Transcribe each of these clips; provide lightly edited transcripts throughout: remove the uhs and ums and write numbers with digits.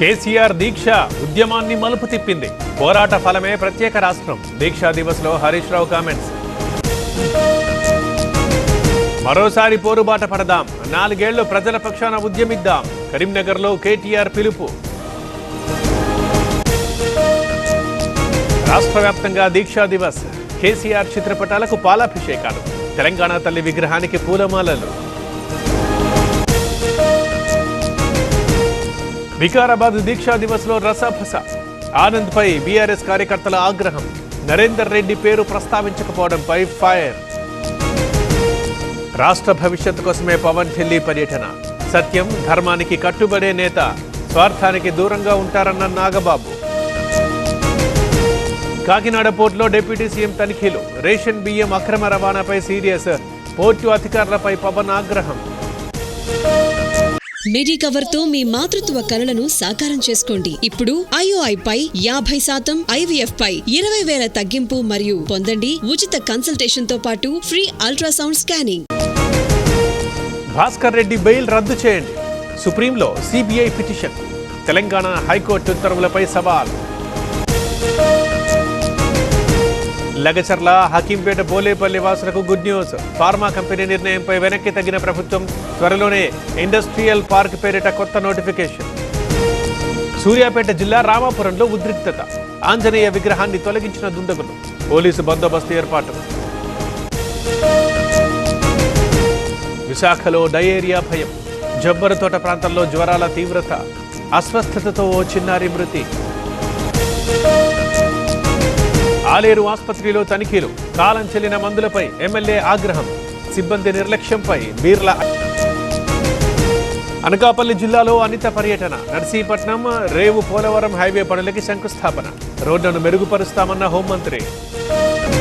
కేసీఆర్ దీక్ష ఉద్యమాన్ని మలుపు తిప్పింది. పోరాట ఫలమే ప్రత్యేక రాష్ట్రం. దీక్షా దివస్ లో హరీష్ రావు కామెంట్స్. మరోసారి పోరుబాట పడదాం, 4 ఏళ్లు ప్రజల పక్షాన ఉద్యమిద్దాం. కరీంనగర్లో కేటీఆర్ పిలుపు. రాష్ట్ర వ్యాప్తంగా దీక్షా దివస్. కేసీఆర్ చిత్రపటాలకు పాలాభిషేకాలు. తెలంగాణ తల్లి విగ్రహానికి పూలమాలలు. వికారాబాద్ దీక్షా దివస్ లో రసాభస. ఆనంద్ పై బీఆర్ఎస్ కార్యకర్తల ఆగ్రహం. నరేందర్ రెడ్డి పేరు ప్రస్తావించకపోవడంపై ఫైర్. రాష్ట్ర భవిష్యత్తు కోసమే పవన్ ఢిల్లీ పర్యటన. సత్యం ధర్మానికి కట్టుబడే నేత, స్వార్థానికి దూరంగా ఉంటారన్న నాగబాబు. కాకినాడ పోర్టులో డిప్యూటీ సీఎం తనిఖీలు. రేషన్ బియ్యం అక్రమ రవాణాపై సీరియస్. పోర్టు అధికారులపై పవన్ ఆగ్రహం. మెడికవర్ తో మీ మాతృత్వ కలలను సాకారం చేసుకోండి. ఇప్పుడు IOI పై 50%, IVF పై 20,000 తగ్గింపు మరియు పొందండి ఉచిత కన్సల్టేషన్ తో పాటు free ultrasound scanning. Bhaskar Reddy bail రద్దు చేయండి. సుప్రీంలో CBI పిటిషన్. తెలంగాణ హైకోర్టు ఉత్తర్వులపై సవాల్. లగచర్ల హకీంపేట బోలేపల్లి వాసులకు గుడ్ న్యూస్. ఫార్మా కంపెనీ నిర్ణయంపై వెనక్కి తగ్గిన ప్రభుత్వం. త్వరలోనే ఇండస్ట్రియల్ పార్క్ పేరిట కొత్త నోటిఫికేషన్. సూర్యాపేట జిల్లా రామాపురంలో ఉద్రిక్తత. ఆంజనేయ విగ్రహాన్ని తొలగించిన దుండగులు. పోలీసు బందోబస్తు ఏర్పాటు. విశాఖలో డయేరియా భయం. జబ్బరుతోట ప్రాంతంలో జ్వరాల తీవ్రత. అస్వస్థతతో ఓ చిన్నారి మృతి. ఆలేరు ఆసుపత్రిలో తనిఖీలు. కాలం చెల్లిన మందులపై ఎమ్మెల్యే ఆగ్రహం. సిబ్బంది నిర్లక్ష్యంపై బీర్ల. అనకాపల్లి జిల్లాలో అనిత పర్యటన. నర్సీపట్నం రేవు పోలవరం హైవే పనులకి శంకుస్థాపన. రోడ్లను మెరుగుపరుస్తామన్న హోంమంత్రి.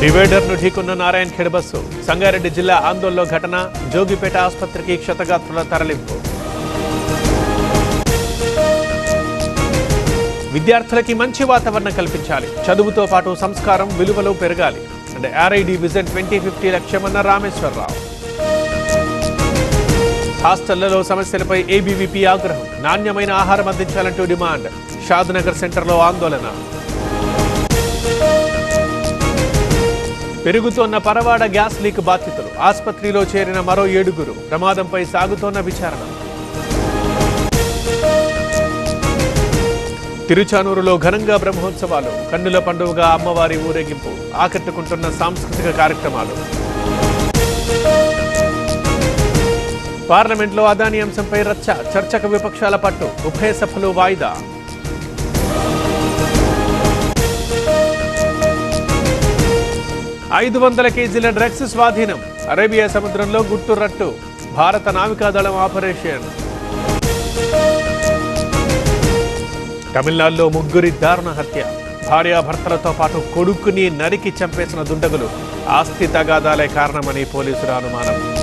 డివైడర్ను ఢీకొన్న నారాయణ్ ఖేడ్ బస్సు. సంగారెడ్డి జిల్లా ఆందోళనలో ఘటన. జోగిపేట ఆసుపత్రికి క్షతగాత్రుల తరలింపు. విద్యార్థులకి మంచి వాతావరణం కల్పించాలి. చదువుతో పాటు సంస్కారం, విలువలు పెరగాలి. అంటే RID విజన్ 2050 లక్ష్యమన్న రామేశ్వరరావు. హాస్టళ్లలో సమస్యలపై ABVP ఆగ్రహం. నాణ్యమైన ఆహారం అందించాలంటూ డిమాండ్. షాద్నగర్ సెంటర్లో ఆందోళన. పెరుగుతోన్న పరవాడ గ్యాస్ లీక్ బాధితులు. ఆసుపత్రిలో చేరిన మరో 7. ప్రమాదంపై సాగుతోన్న విచారణ. తిరుచానూరులో ఘనంగా బ్రహ్మోత్సవాలు. కన్నుల పండుగగా అమ్మవారి ఊరేగింపు. ఆకట్టుకుంటున్న సాంస్కృతిక కార్యక్రమాలు. పార్లమెంట్లో అదానీ అంశంపై రచ్చ. చర్చకు విపక్షాల పట్టు. ఉభయ సభలు వాయిదా. 500 కేజీల డ్రగ్స్ స్వాధీనం. అరేబియా సముద్రంలో గుట్టురట్టు. భారత నావికాదళం ఆపరేషన్. తమిళనాడులో 3 దారుణ హత్య. భార్యాభర్తలతో పాటు కొడుకుని నరికి చంపేసిన దుండగులు. ఆస్తి తగాదాలే కారణమని పోలీసుల అనుమానం.